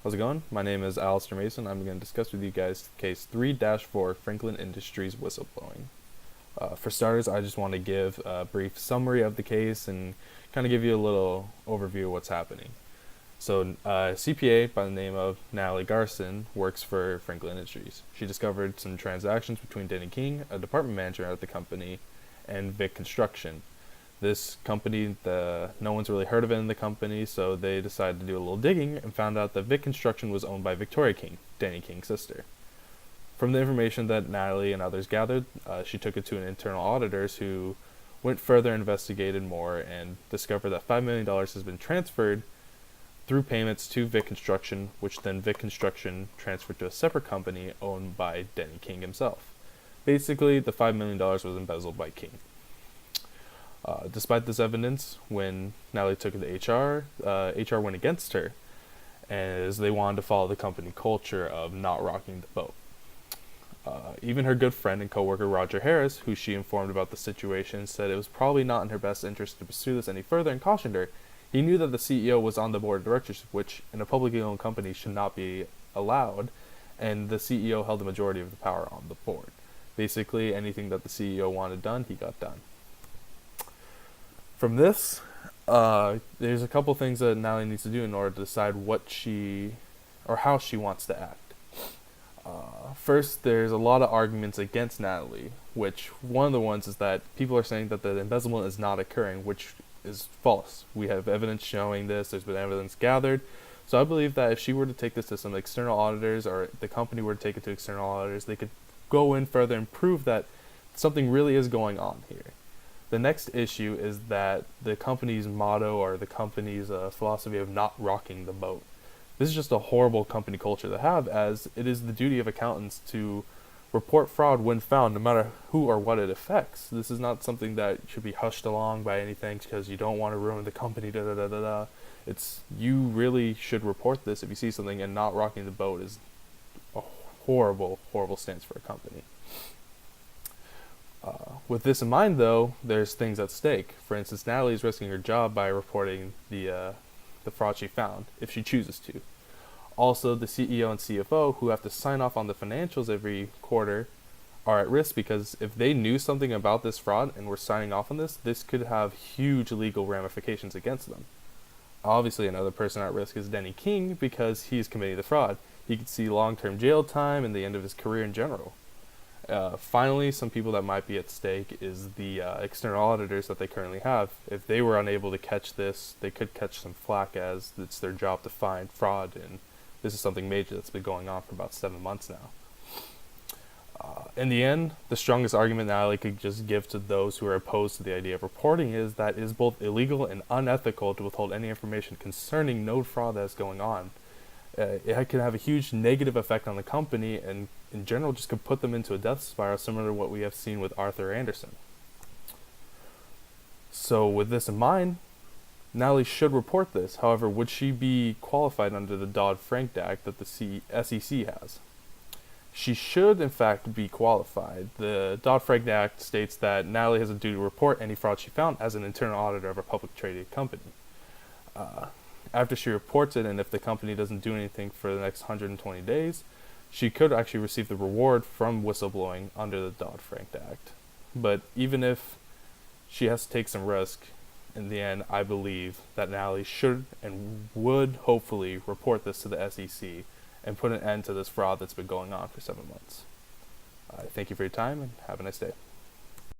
How's it going? My name is Alistair Mason. I'm going to discuss with you guys case 3-4 Franklin Industries whistleblowing. For starters, I just want to give a brief summary of the case and kind of give you a little overview of what's happening. So, a CPA by the name of Natalie Garson works for Franklin Industries. She discovered some transactions between Denny King, a department manager at the company, and Vic Construction. This company, no one's really heard of it in the company, so they decided to do a little digging and found out that Vic Construction was owned by Victoria King, Danny King's sister. From the information that Natalie and others gathered, she took it to an internal auditors who went further, investigated more, and discovered that $5 million has been transferred through payments to Vic Construction, which then Vic Construction transferred to a separate company owned by Denny King himself. Basically, the $5 million was embezzled by King. Despite this evidence, when Natalie took it to HR, HR went against her, as they wanted to follow the company culture of not rocking the boat. Even her good friend and coworker Roger Harris, who she informed about the situation, said it was probably not in her best interest to pursue this any further and cautioned her. He knew that the CEO was on the board of directors, which in a publicly owned company should not be allowed, and the CEO held the majority of the power on the board. Basically, anything that the CEO wanted done, he got done. From this, there's a couple things that Natalie needs to do in order to decide how she wants to act. First, there's a lot of arguments against Natalie, which one of the ones is that people are saying that the embezzlement is not occurring, which is false. We have evidence showing this, there's been evidence gathered. So I believe that if she were to take this to some external auditors, or the company were to take it to external auditors, they could go in further and prove that something really is going on here. The next issue is that the company's motto or the company's philosophy of not rocking the boat. This is just a horrible company culture to have, as it is the duty of accountants to report fraud when found, no matter who or what it affects. This is not something that should be hushed along by anything because you don't want to ruin the company. It's you really should report this if you see something, and not rocking the boat is a horrible stance for a company. With this in mind, though, there's things at stake. For instance, Natalie is risking her job by reporting the fraud she found, if she chooses to. Also, the CEO and CFO, who have to sign off on the financials every quarter, are at risk because if they knew something about this fraud and were signing off on this could have huge legal ramifications against them. Obviously, another person at risk is Denny King because he's committing the fraud. He could see long-term jail time and the end of his career in general. Finally, some people that might be at stake is the external auditors that they currently have. If they were unable to catch this, they could catch some flack, as it's their job to find fraud, and this is something major that's been going on for about 7 months now. In the end, the strongest argument Natalie could just give to those who are opposed to the idea of reporting is that it is both illegal and unethical to withhold any information concerning no fraud that is going on. It can have a huge negative effect on the company, and in general just could put them into a death spiral similar to what we have seen with Arthur Andersen. So with this in mind, Natalie should report this. However, would she be qualified under the Dodd-Frank Act that the SEC has? She should, in fact, be qualified. The Dodd-Frank Act states that Natalie has a duty to report any fraud she found as an internal auditor of a public traded company. After she reports it, and if the company doesn't do anything for the next 120 days, she could actually receive the reward from whistleblowing under the Dodd-Frank Act. But even if she has to take some risk, in the end, I believe that Natalie should and would hopefully report this to the SEC and put an end to this fraud that's been going on for 7 months. Thank you for your time, and have a nice day.